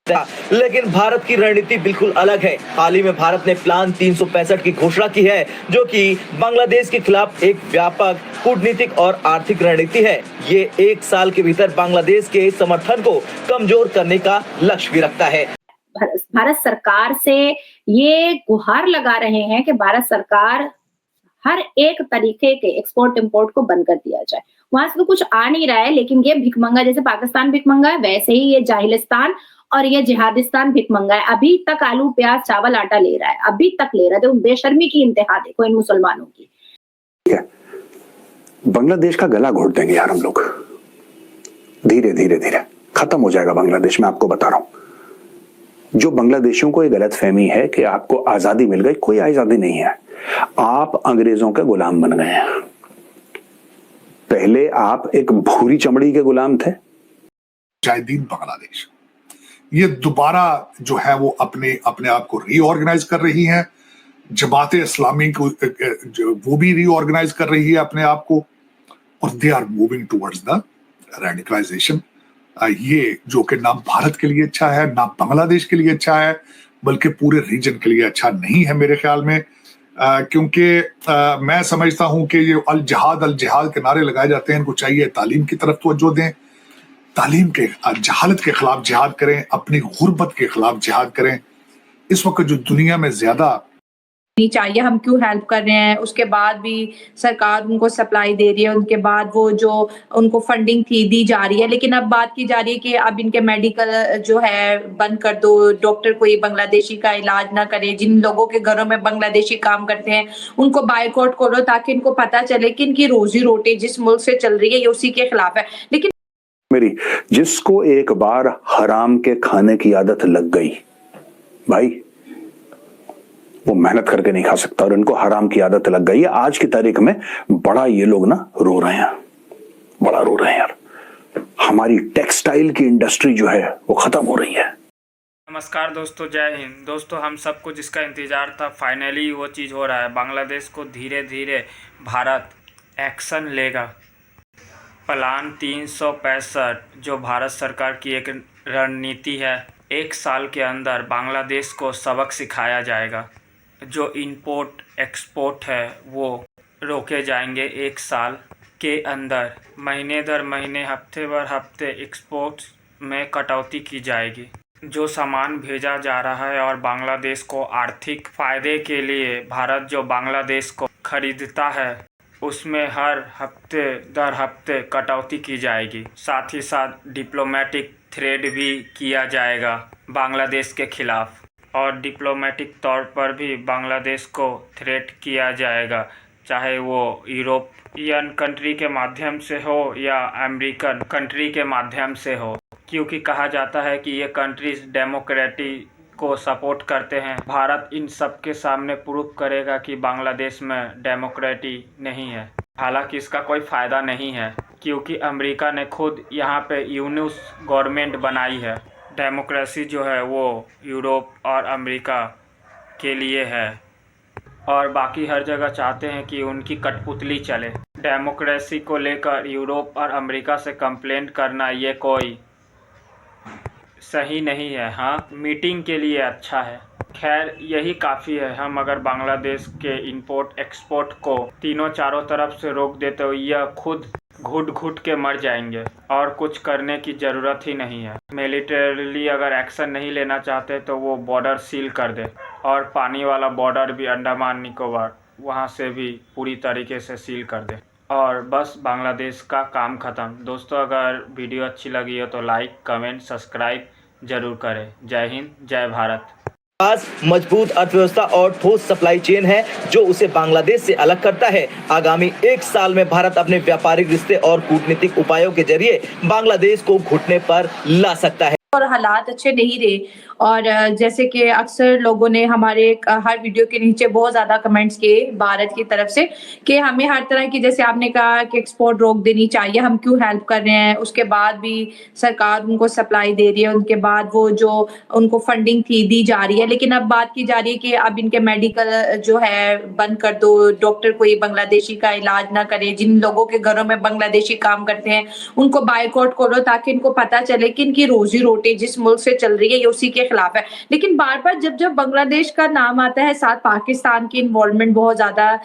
लेकिन भारत की रणनीति बिल्कुल अलग है। हाल ही में भारत ने प्लान 365 की घोषणा की है, जो कि बांग्लादेश के खिलाफ एक व्यापक कूटनीतिक और आर्थिक रणनीति है। ये 1 साल के भीतर बांग्लादेश के समर्थन को कमजोर करने का लक्ष्य भी रखता है। भारत सरकार से ये गुहार लगा रहे हैं कि भारत सरकार हर एक तरीके के एक्सपोर्ट इंपोर्ट को बंद कर दिया जाए। वहां से तो कुछ आ नहीं रहा है, लेकिन ये भिखमंगा, जैसे पाकिस्तान भिखमंगा है, वैसे ही ये जाहिलिस्तान और ये जिहादिस्तान भिखमंगा है। अभी तक आलू प्याज चावल आटा ले रहा है, अभी तक ले रहा है। तो बेशर्मी की इंतहा देखो इन मुसलमानों की। बांग्लादेश का गला घोट देंगे यार हम लोग, धीरे धीरे धीरे खत्म हो जाएगा बांग्लादेश। मैं आपको बता रहा हूं, जो बांग्लादेशियों को ये गलत फहमी है कि आपको आजादी मिल गई, कोई आजादी नहीं है। आप अंग्रेजों के गुलाम बन गए हैं। पहले आप एक भूरी चमड़ी के गुलाम थे। मुजाहिदीन बांग्लादेश ये दोबारा जो है वो अपने आप को रीऑर्गेनाइज कर रही हैं। जमात इस्लामी को वो भी रीऑर्गेनाइज कर रही है अपने आप को, और they are moving towards the radicalisation. ये जो कि ना भारत के लिए अच्छा है, ना बांग्लादेश के लिए अच्छा है, बल्कि पूरे रीजन के लिए अच्छा नहीं है मेरे ख्याल में। क्योंकि मैं समझता हूं कि ये अल जिहाद के नारे लगाए जाते हैं, इनको चाहिए तालीम की तरफ तवज्जो दें, तालीम के जहालत के खिलाफ जिहाद करें, अपनी गुर्बत के खिलाफ जिहाद करें। इस वक्त जो दुनिया में ज्यादा नहीं चाहिए, हम क्यों हेल्प कर रहे हैं, उसके बाद भी सरकार उनको सप्लाई दे रही है, उनके बाद वो जो उनको फंडिंग थी दी जा रही है। लेकिन अब बात की जा रही है कि अब इनके मेडिकल जो है बंद कर दो, डॉक्टर कोई बांग्लादेशी का इलाज ना करे, जिन लोगों के घरों में बांग्लादेशी काम करते हैं उनको बायकॉट करो, ताकि इनको पता चले कि इनकी रोजी रोटी जिस मुल्क से चल रही है ये उसी के खिलाफ है। लेकिन मेरी जिसको एक बार हराम के खाने की आदत लग गई भाई, वो मेहनत करके नहीं खा सकता, और इनको हराम की आदत लग गई है। आज की तारीख में बड़ा ये लोग ना रो रहे हैं, बड़ा रो रहे हैं यार। हमारी टेक्सटाइल की इंडस्ट्री जो है वो खत्म हो रही है। नमस्कार दोस्तों, जय हिंद। दोस्तों, हम सबको जिसका इंतज़ार था फाइनली वो चीज़ हो रहा है। बांग्लादेश को धीरे धीरे भारत एक्शन लेगा। प्लान 365 जो भारत सरकार की एक रणनीति है, 1 साल के अंदर बांग्लादेश को सबक सिखाया जाएगा। जो इंपोर्ट एक्सपोर्ट है वो रोके जाएंगे 1 साल के अंदर। महीने दर महीने, हफ्ते भर हफ्ते एक्सपोर्ट में कटौती की जाएगी। जो सामान भेजा जा रहा है और बांग्लादेश को आर्थिक फ़ायदे के लिए भारत जो बांग्लादेश को खरीदता है उसमें हर हफ्ते दर हफ्ते कटौती की जाएगी। साथ ही साथ डिप्लोमेटिक थ्रेड भी किया जाएगा बांग्लादेश के खिलाफ, और डिप्लोमेटिक तौर पर भी बांग्लादेश को थ्रेट किया जाएगा, चाहे वो यूरोपियन कंट्री के माध्यम से हो या अमेरिकन कंट्री के माध्यम से हो। क्योंकि कहा जाता है कि ये कंट्रीज डेमोक्रेसी को सपोर्ट करते हैं। भारत इन सब के सामने प्रूव करेगा कि बांग्लादेश में डेमोक्रेसी नहीं है। हालांकि इसका कोई फ़ायदा नहीं है, क्योंकि अमेरिका ने खुद यहाँ पे यूनिस गवर्नमेंट बनाई है। डेमोक्रेसी जो है वो यूरोप और अमेरिका के लिए है, और बाकी हर जगह चाहते हैं कि उनकी कठपुतली चले। डेमोक्रेसी को लेकर यूरोप और अमेरिका से कंप्लेंट करना ये कोई सही नहीं है। हाँ, मीटिंग के लिए अच्छा है। खैर, यही काफ़ी है। हम अगर बांग्लादेश के इंपोर्ट एक्सपोर्ट को तीनों चारों तरफ से रोक देते तो यह खुद घुट घुट के मर जाएंगे, और कुछ करने की ज़रूरत ही नहीं है। मिलिटरीली अगर एक्शन नहीं लेना चाहते तो वो बॉर्डर सील कर दे, और पानी वाला बॉर्डर भी अंडमान निकोबार वहाँ से भी पूरी तरीके से सील कर दे, और बस बांग्लादेश का काम ख़त्म। दोस्तों, अगर वीडियो अच्छी लगी हो तो लाइक, कमेंट, सब्सक्राइब ज़रूर करें। जय हिंद, जय भारत। पास मजबूत अर्थव्यवस्था और ठोस सप्लाई चेन है जो उसे बांग्लादेश से अलग करता है। आगामी 1 साल में भारत अपने व्यापारिक रिश्ते और कूटनीतिक उपायों के जरिए बांग्लादेश को घुटने पर ला सकता है। और हालात अच्छे नहीं रहे, और जैसे कि अक्सर लोगों ने हमारे हर वीडियो के नीचे बहुत ज़्यादा कमेंट्स किए भारत की तरफ से कि हमें हर तरह की, जैसे आपने कहा कि एक्सपोर्ट रोक देनी चाहिए, हम क्यों हेल्प कर रहे हैं, उसके बाद भी सरकार उनको सप्लाई दे रही है, उनके बाद वो जो उनको फंडिंग थी दी जा रही है। लेकिन अब बात की जा रही है कि अब इनके मेडिकल जो है बंद कर दो, डॉक्टर कोई बांग्लादेशी का इलाज ना करे, जिन लोगों के घरों में बांग्लादेशी काम करते हैं उनको बायकॉट करो, ताकि इनको पता चले कि इनकी रोजी रोटी एक्सपोर्टें जिस मुल्क से चल रही है ये उसी के खिलाफ है। लेकिन बार बार जब जब बांग्लादेश का नाम आता है साथ पाकिस्तान की इन्वॉल्वमेंट बहुत ज्यादा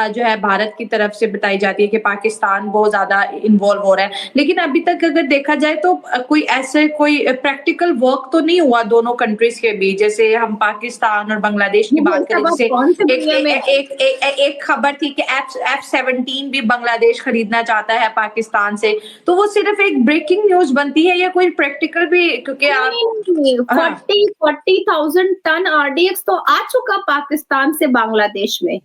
जो है भारत की तरफ से बताई जाती है कि पाकिस्तान बहुत ज्यादा इन्वॉल्व हो रहा है। लेकिन अभी तक अगर देखा जाए तो कोई ऐसे कोई प्रैक्टिकल वर्क तो नहीं हुआ दोनों कंट्रीज के बीच। जैसे हम पाकिस्तान और बांग्लादेश की बात करें, जैसे एक खबर थी कि F-17 भी बांग्लादेश खरीदना चाहता है पाकिस्तान से, तो वो सिर्फ एक ब्रेकिंग न्यूज बनती है या कोई प्रैक्टिकल भी? क्योंकि आप 40,000 टन RDX तो आ चुका पाकिस्तान से बांग्लादेश में।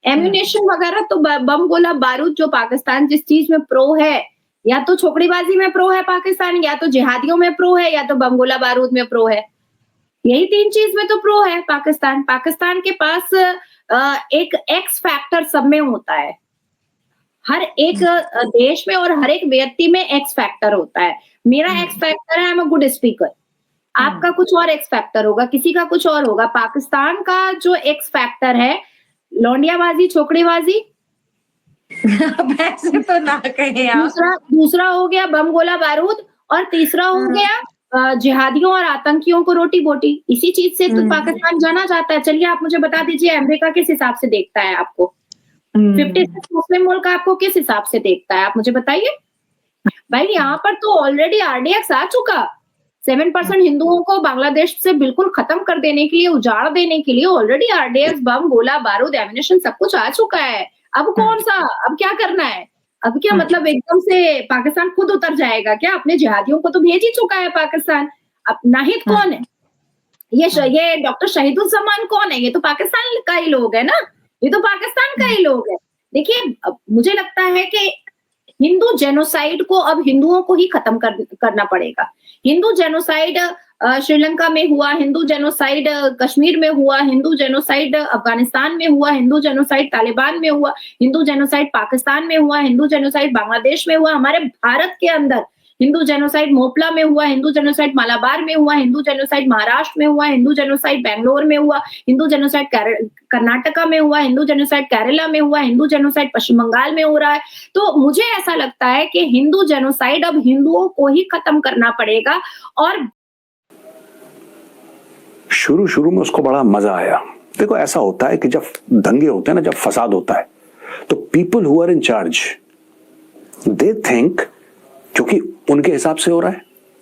एम्यूनेशन वगैरह तो बम गोला बारूद जो पाकिस्तान जिस चीज में प्रो है, या तो छोकड़ीबाजी में प्रो है पाकिस्तान, या तो जिहादियों में प्रो है, या तो बम गोला बारूद में प्रो है। यही 3 चीज में तो प्रो है पाकिस्तान। पाकिस्तान के पास एक एक्स फैक्टर सब में होता है। हर एक देश में और हर एक व्यक्ति में एक्स फैक्टर होता है। मेरा एक्स फैक्टर है I am a good speaker, आपका कुछ और एक्स फैक्टर होगा, किसी का कुछ और होगा। पाकिस्तान का जो एक्स फैक्टर है लौंडियाबाजी, छोकड़ीबाजी, वैसे तो ना कहें आप। दूसरा हो गया बम गोला बारूद, और तीसरा हो गया जिहादियों और आतंकियों को रोटी बोटी। इसी चीज से तो पाकिस्तान जाना जाता है। चलिए आप मुझे बता दीजिए अमेरिका किस हिसाब से देखता है आपको? 56 मुस्लिम मुल्क आपको किस हिसाब से देखता है, आप मुझे बताइए भाई। यहाँ पर तो ऑलरेडी RDX आ चुका। 7% हिंदुओं को बांग्लादेश से बिल्कुल खत्म कर देने के लिए, उजाड़ देने के लिए ऑलरेडी RDX, बम गोला बारूद, एम्यूनेशन सब कुछ आ चुका है। अब कौन सा, अब क्या करना है? अब क्या मतलब एकदम से पाकिस्तान खुद उतर जाएगा क्या? अपने जिहादियों को तो भेज ही चुका है पाकिस्तान। अब नाहिद कौन है? ये डॉक्टर शहीदुज्जमान कौन है? ये तो पाकिस्तान का ही लोग है ना, ये तो पाकिस्तान का ही लोग है। देखिए मुझे लगता है कि हिंदू जेनोसाइड को अब हिंदुओं को ही खत्म करना पड़ेगा। हिंदू जेनोसाइड श्रीलंका में हुआ, हिंदू जेनोसाइड कश्मीर में हुआ, हिंदू जेनोसाइड अफगानिस्तान में हुआ, हिंदू जेनोसाइड तालिबान में हुआ, हिंदू जेनोसाइड पाकिस्तान में हुआ, हिंदू जेनोसाइड बांग्लादेश में हुआ, हमारे भारत के अंदर हिंदू जेनोसाइड मोपला में हुआ, हिंदू जेनोसाइड मालाबार में हुआ, हिंदू जेनोसाइड महाराष्ट्र में हुआ, हिंदू जेनोसाइड बेंगलोर में हुआ, हिंदू जेनोसाइड कर्नाटका में हुआ, हिंदू जेनोसाइड केरला में हुआ, हिंदू जेनोसाइड पश्चिम बंगाल में हो रहा है। तो मुझे ऐसा लगता है कि हिंदू जेनोसाइड अब हिंदुओं को ही खत्म करना पड़ेगा। और शुरू में उसको बड़ा मजा आया। देखो ऐसा होता है कि जब दंगे होते हैं ना, जब फसाद होता है, तो people who are in charge they think क्योंकि उनके हिसाब से हो रहा है,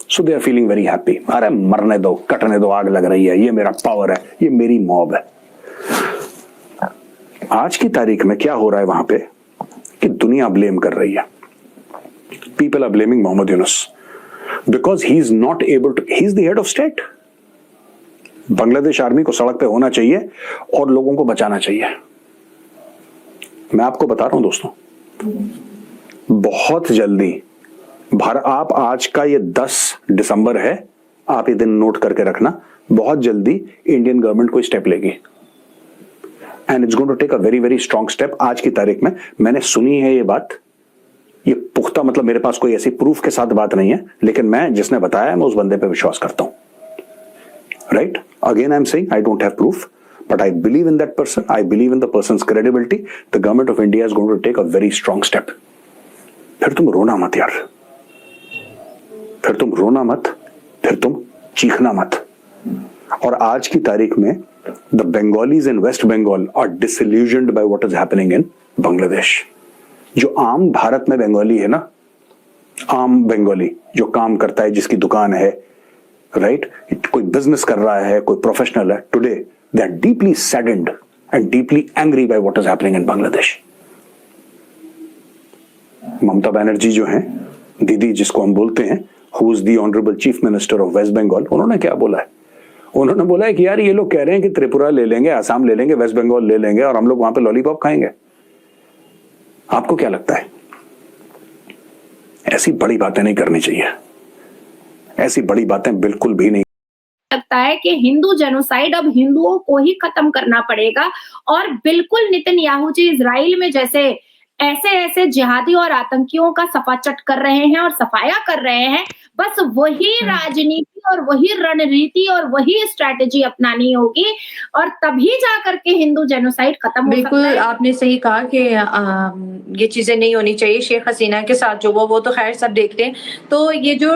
so they are feeling very happy. अरे मरने दो, कटने दो, आग लग रही है, ये मेरा पावर है, ये मेरी मॉब है। आज की तारीख में क्या हो रहा है वहां पे कि दुनिया ब्लेम कर रही है। People are blaming Mohammad Yunus because he is not able to, he is the head of state. Bangladesh army को सड़क पे होना चाहिए और लोगों को बचाना चाहिए। मैं आपको बता रहा हूं दोस्तों, बहुत जल्दी भारत, आप आज का ये 10 दिसंबर है, आप ये दिन नोट करके रखना, बहुत जल्दी इंडियन गवर्नमेंट कोई स्टेप लेगी and it's going to take a very very strong step. आज की तारीख में मैंने सुनी है ये बात, ये पुख्ता, मतलब मेरे पास कोई ऐसी प्रूफ के साथ बात नहीं है, लेकिन मैं जिसने बताया मैं उस बंदे पे विश्वास करता हूं। Right, again I am saying I don't have proof, but I believe in that person. I believe in the person's credibility. The government of India is going to take a very strong step. फिर तुम रोना मत यार, फिर तुम रोना मत, फिर तुम चीखना मत। और आज की तारीख में the Bengalis in West Bengal are disillusioned by what is happening in Bangladesh. जो आम भारत में बंगाली है ना, आम बंगाली जो काम करता है, जिसकी दुकान है, राइट, कोई बिजनेस कर रहा है, कोई प्रोफेशनल है, today they are deeply saddened and deeply angry by what is happening in Bangladesh. Mamata Banerjee जो हैं, दीदी जिसको हम बोलते हैं, who is the honorable chief minister of West Bengal, उन्होंने क्या बोला है? उन्होंने बोला है कि यार ये लोग कह रहे हैं कि त्रिपुरा ले लेंगे, असम ले लेंगे, वेस्ट बंगाल ले लेंगे और हम लोग वहां पे लॉलीपॉप खाएंगे। आपको क्या लगता है? ऐसी बड़ी बातें नहीं करनी चाहिए, ऐसी बड़ी बातें बिल्कुल भी नहीं। लगता है कि हिंदू जेनोसाइड अब हिंदुओं को ही खत्म करना पड़ेगा। और बिल्कुल नेतन्याहू जी इजराइल में जैसे ऐसे जिहादी और आतंकियों का सफाचट कर रहे हैं और सफाया कर रहे हैं, बस वही राजनीति और वही रणनीति और वही स्ट्रैटेजी अपनानी होगी और तभी जा करके हिंदू जेनोसाइड खत्म हो सकता बिल्कुल है। आपने सही कहा कि ये चीजें नहीं होनी चाहिए। शेख हसीना के साथ जो वो तो खैर सब देखते हैं। तो ये जो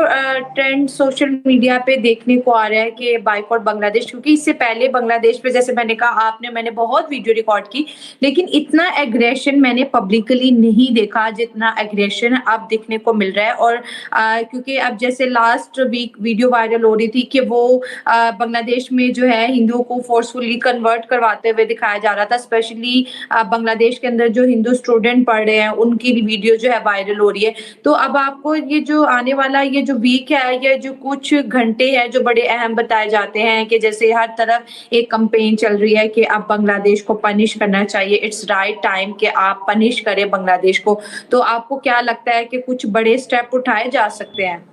ट्रेंड सोशल मीडिया पे देखने को आ रहा है कि बाइकॉट बांग्लादेश, क्योंकि इससे पहले बांग्लादेश पे जैसे मैंने कहा मैंने बहुत वीडियो रिकॉर्ड की, लेकिन इतना एग्रेशन मैंने पब्लिकली नहीं देखा जितना एग्रेशन अब देखने को मिल रहा है। और क्योंकि अब जैसे लास्ट वीक वीडियो वायरल हो रही थी कि वो बांग्लादेश में जो है हिंदुओं को फोर्सफुली कन्वर्ट करवाते हुए दिखाया जा रहा था। स्पेशली बांग्लादेश के अंदर जो हिंदू स्टूडेंट पढ़ रहे हैं उनकी भी वीडियो जो है वायरल हो रही है। तो अब आपको ये जो आने वाला ये जो वीक है, ये जो कुछ घंटे हैं जो बड़े अहम बताए जाते हैं कि जैसे हर तरफ एक कैंपेन चल रही है कि अब बांग्लादेश को पनिश करना चाहिए, इट्स राइट टाइम कि आप पनिश करें बांग्लादेश को। तो आपको क्या लगता है कि कुछ बड़े स्टेप उठाए जा सकते हैं?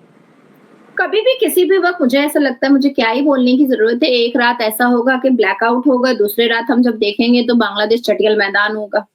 कभी भी किसी भी वक्त मुझे ऐसा लगता है, मुझे क्या ही बोलने की जरूरत है, एक रात ऐसा होगा कि ब्लैकआउट होगा, दूसरी रात हम जब देखेंगे तो बांग्लादेश चटियल मैदान होगा।